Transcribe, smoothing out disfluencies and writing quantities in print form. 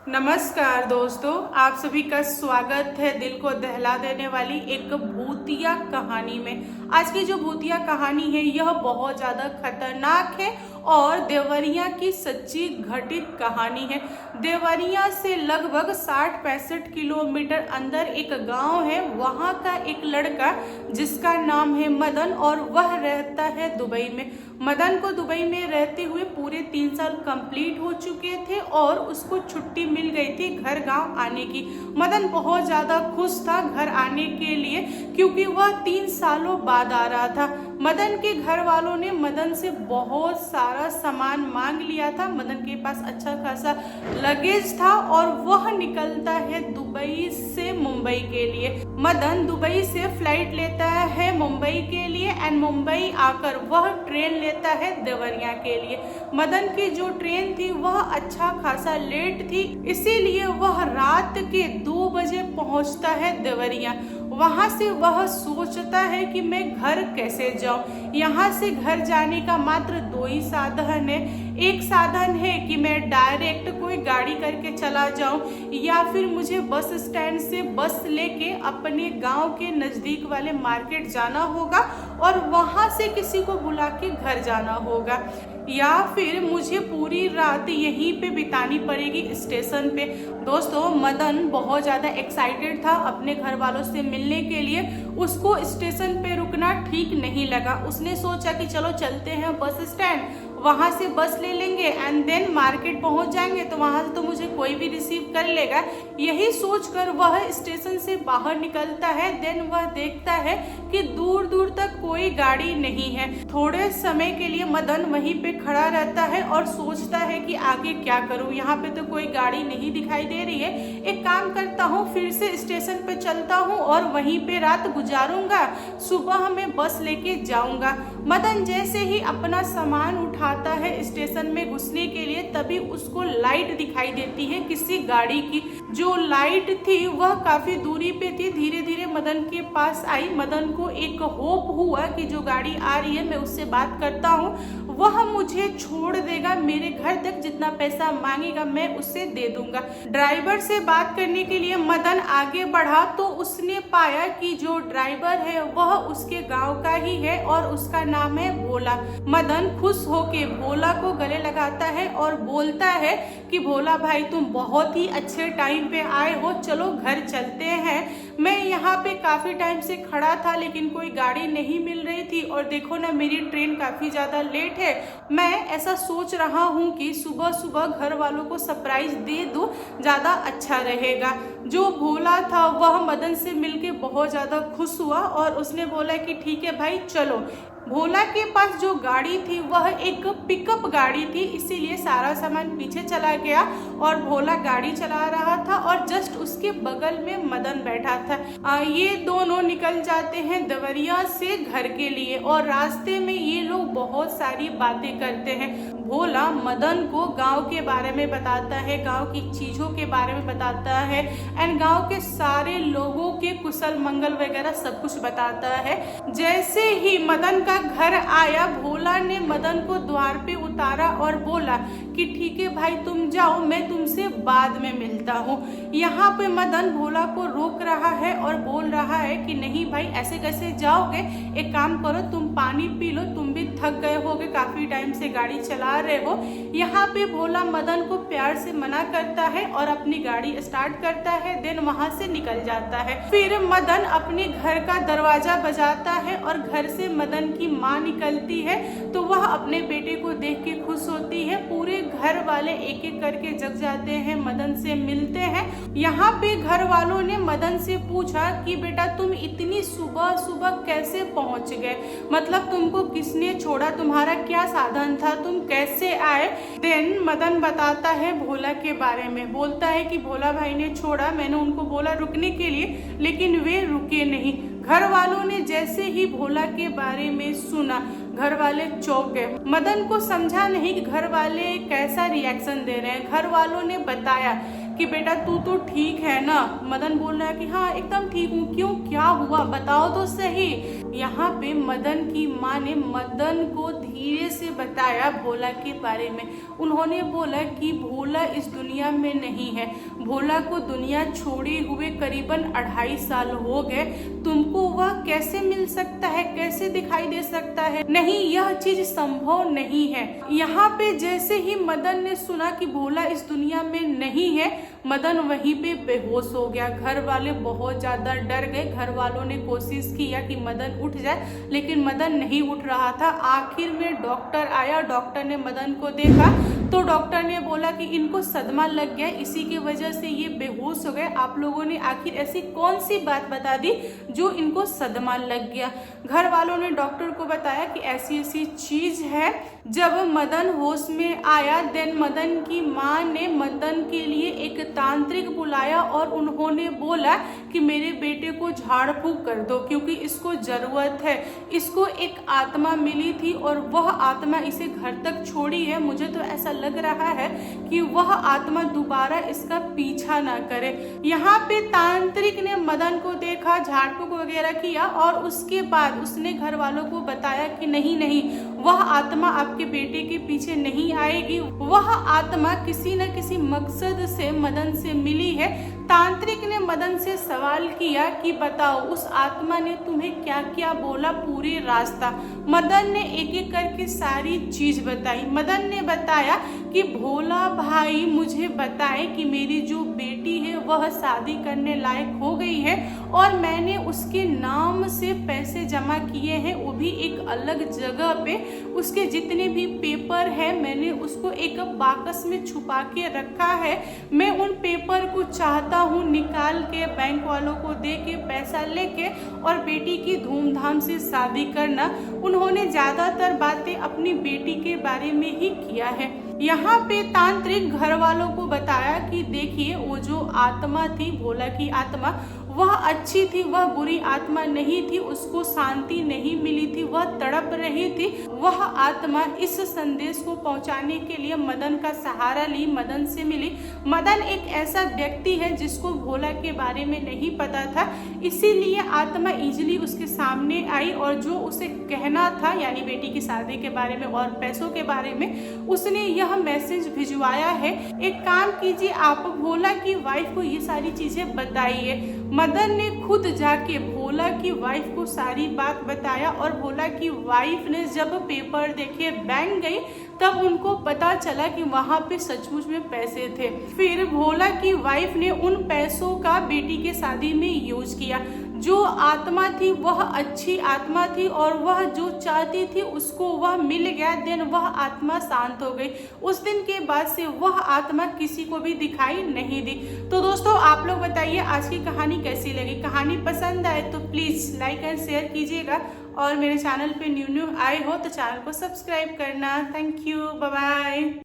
नमस्कार दोस्तों, आप सभी का स्वागत है दिल को दहला देने वाली एक भूतिया कहानी में। आज की जो भूतिया कहानी है यह बहुत ज़्यादा खतरनाक है और देवरिया की सच्ची घटित कहानी है। देवरिया से लगभग 60-65 किलोमीटर अंदर एक गांव है। वहां का एक लड़का जिसका नाम है मदन और वह रहता है दुबई में। मदन को दुबई में रहते हुए पूरे 3 साल कंप्लीट हो चुके थे और उसको छुट्टी मिल गई थी घर गांव आने की। मदन बहुत ज़्यादा खुश था घर आने के लिए क्योंकि वह 3 सालों बाद आ रहा था। मदन के घर वालों ने मदन से बहुत सारा सामान मांग लिया था। मदन के पास अच्छा खासा लगेज था और वह निकलता है दुबई से मुंबई के लिए। मदन दुबई से फ्लाइट लेता है मुंबई के लिए एंड मुंबई आकर वह ट्रेन लेता है देवरिया के लिए। मदन की जो ट्रेन थी वह अच्छा खासा लेट थी, इसीलिए वह रात के 2 बजे पहुंचता है देवरिया। वहां से वह सोचता है कि मैं घर कैसे जाऊं। यहाँ से घर जाने का मात्र 2 ही साधन है। एक साधन है कि मैं डायरेक्ट कोई गाड़ी करके चला जाऊं या फिर मुझे बस स्टैंड से बस लेके अपने गांव के नज़दीक वाले मार्केट जाना होगा और वहां से किसी को बुला के घर जाना होगा, या फिर मुझे पूरी रात यहीं पे बितानी पड़ेगी स्टेशन पे। दोस्तों, मदन बहुत ज़्यादा एक्साइटेड था अपने घर वालों से मिलने के लिए। उसको स्टेशन पे रुकना ठीक नहीं लगा। उसने सोचा कि चलो चलते हैं बस स्टैंड, वहाँ से बस ले लेंगे एंड देन मार्केट पहुँच जाएंगे तो वहाँ से तो मुझे कोई भी रिसीव कर लेगा। यही सोचकर वह स्टेशन से बाहर निकलता है। देन वह देखता है कि दूर दूर तक कोई गाड़ी नहीं है। थोड़े समय के लिए मदन वहीं पे खड़ा रहता है और सोचता है कि आगे क्या करूं, यहाँ पे तो कोई गाड़ी नहीं दिखाई दे रही है। एक काम करता हूँ, फिर से स्टेशन पे चलता हूँ और वहीं पे रात गुजारूंगा, सुबह में बस लेके जाऊंगा। मदन जैसे ही अपना सामान उठाता है स्टेशन में घुसने के लिए, तभी उसको लाइट दिखाई देती है किसी गाड़ी की। जो लाइट थी वह काफी दूरी पे थी। धीरे धीरे मदन के पास आई। मदन को एक होप हुआ कि जो गाड़ी आ रही है मैं उससे बात करता हूँ, वह मुझे छोड़ देगा, मेरे घर तक जितना पैसा मांगेगा मैं उससे दे दूंगा। ड्राइवर से बात करने के लिए मदन आगे बढ़ा तो उसने पाया कि जो ड्राइवर है वह उसके गांव का ही है और उसका नाम है भोला। मदन खुश होके भोला को गले लगाता है और बोलता है कि भोला भाई, तुम बहुत ही अच्छे टाइम पे आए हो, चलो घर चलते हैं। मैं यहाँ पे काफी टाइम से खड़ा था लेकिन कोई गाड़ी नहीं मिल रही थी और देखो ना, मेरी ट्रेन काफी ज्यादा लेट है। मैं ऐसा सोच रहा हूँ कि सुबह सुबह घर वालों को सरप्राइज दे दूं, ज्यादा अच्छा रहेगा। जो भोला था वह मदन से मिलके बहुत ज्यादा खुश हुआ और उसने बोला कि ठीक है भाई चलो। भोला के पास जो गाड़ी थी वह एक पिकअप गाड़ी थी, इसीलिए सारा सामान पीछे चला गया और भोला गाड़ी चला रहा था और जस्ट उसके बगल में मदन बैठा था। ये दोनों निकल जाते हैं देवरिया से घर के लिए और रास्ते में ये लोग बहुत सारी बातें करते हैं। भोला मदन को गांव के बारे में बताता है, गांव की चीजों के बारे में बताता है एंड गांव के सारे लोगों के कुशल मंगल वगैरह सब कुछ बताता है। जैसे ही मदन का घर आया, भोला ने मदन को द्वार पे उतारा और बोला कि ठीक है भाई तुम जाओ, मैं तुमसे बाद में मिलता हूँ। यहाँ पे मदन भोला को रोक रहा है और बोल रहा है कि नहीं भाई, ऐसे कैसे जाओगे, एक काम करो तुम पानी पी लो, तुम भी थक गए होगे, काफी टाइम से गाड़ी चला रहे हो। यहाँ पे भोला मदन को प्यार से मना करता है और अपनी गाड़ी स्टार्ट करता है। देन वहां से निकल जाता है। फिर मदन अपने घर का दरवाजा बजाता है और घर से मदन की माँ निकलती है तो वह अपने बेटे को देख के खुश होती है। पूरे घर वाले एक एक करके जग जाते हैं, मदन से मिलते हैं। यहाँ पे घर वालों ने मदन से पूछा कि बेटा तुम इतनी सुबह सुबह कैसे पहुँच गए, मतलब तुमको किसने छोड़ा, तुम्हारा क्या साधन था, तुम कैसे आए। देन मदन बताता है भोला के बारे में, बोलता है कि भोला भाई ने छोड़ा, मैंने उनको बोला रुकने के लिए लेकिन वे रुके नहीं। घर वालों ने जैसे ही भोला के बारे में सुना, घर वाले चौंक गए। मदन को समझा नहीं कि घर वाले कैसा रिएक्शन दे रहे हैं। घर वालों ने बताया कि बेटा तू तो ठीक है ना। मदन बोल रहा है कि हाँ एकदम ठीक हूँ। क्यों, क्या हुआ, बताओ तो सही। यहाँ पे मदन की माँ ने मदन को धीरे से बताया भोला के बारे में। उन्होंने बोला कि भोला इस दुनिया में नहीं है, भोला को दुनिया छोड़े हुए करीबन 2.5 साल हो गए। तुमको वह कैसे मिल सकता है, कैसे दिखाई दे सकता है? नहीं, यह चीज संभव नहीं है। यहाँ पे जैसे ही मदन ने सुना कि भोला इस दुनिया में नहीं है, मदन वहीं पे बेहोश हो गया। घर वाले बहुत ज्यादा डर गए। घर वालों ने कोशिश किया कि मदन उठ जाए, लेकिन मदन नहीं उठ रहा था। आखिर में डॉक्टर आया। डॉक्टर ने मदन को देखा तो डॉक्टर ने बोला कि इनको सदमा लग गया, इसी की वजह से ये बेहोश हो गए। आप लोगों ने आखिर ऐसी कौन सी बात बता दी जो इनको सदमा लग गया? घर वालों ने डॉक्टर को बताया कि ऐसी ऐसी चीज है। जब मदन होश में आया, देन मदन की माँ ने मदन के लिए एक तांत्रिक बुलाया और उन्होंने बोला कि मेरे बेटे को झाड़ फूक कर दो, क्योंकि इसको जरूरत है। इसको एक आत्मा मिली थी और वह आत्मा इसे घर तक छोड़ी है। मुझे तो ऐसा लग रहा है कि वह आत्मा दोबारा इसका पीछा ना करे। यहाँ पे तांत्रिक ने मदन को देखा, झाड़ फूक वगैरह किया और उसके बाद उसने घर वालों को बताया कि नहीं नहीं, वह आत्मा आपके बेटे के पीछे नहीं आएगी। वह आत्मा किसी न किसी मकसद से मदन से मिली है। तांत्रिक ने मदन से सवाल किया कि बताओ उस आत्मा ने तुम्हें क्या क्या बोला पूरे रास्ता। मदन ने एक एक करके सारी चीज बताई। मदन ने बताया कि भोला भाई मुझे बताए कि मेरी जो बेटी है वह शादी करने लायक हो गई है और मैंने उसके नाम से पैसे जमा किए हैं, वो भी एक अलग जगह पे। उसके जितने भी पेपर है मैंने उसको एक बाकस में छुपा के रखा है। मैं उन पेपर को चाहता हूँ निकाल के बैंक वालों को दे के पैसा लेके और बेटी की धूमधाम से शादी करना। उन्होंने ज्यादातर बातें अपनी बेटी के बारे में ही किया है। यहाँ पे तांत्रिक घर वालों को बताया कि देखिए वो जो आत्मा थी, भोला की आत्मा, वह अच्छी थी, वह बुरी आत्मा नहीं थी। उसको शांति नहीं मिली थी, वह तड़प रही थी। वह आत्मा इस संदेश को पहुंचाने के लिए मदन का सहारा ली, मदन से मिली। मदन एक ऐसा व्यक्ति है जिसको भोला के बारे में नहीं पता था, इसीलिए आत्मा इजीली उसके सामने आई और जो उसे कहना था, यानी बेटी की शादी के बारे में और पैसों के बारे में, उसने यह मैसेज भिजवाया है। एक काम कीजिए, आप भोला की वाइफ को ये सारी चीजें बताइए। मदन ने खुद जाके भोला की वाइफ को सारी बात बताया और भोला की वाइफ ने जब पेपर देखे बैंक गई तब उनको पता चला कि वहां पे सचमुच में पैसे थे। फिर भोला की वाइफ ने उन पैसों का बेटी के शादी में यूज किया। जो आत्मा थी वह अच्छी आत्मा थी और वह जो चाहती थी उसको वह मिल गया। देन वह आत्मा शांत हो गई। उस दिन के बाद से वह आत्मा किसी को भी दिखाई नहीं दी। तो दोस्तों आप लोग बताइए आज की कहानी कैसी लगी। कहानी पसंद आए तो प्लीज लाइक एंड शेयर कीजिएगा और मेरे चैनल पे न्यू आए हो तो चैनल को सब्सक्राइब करना। Thank you, bye bye.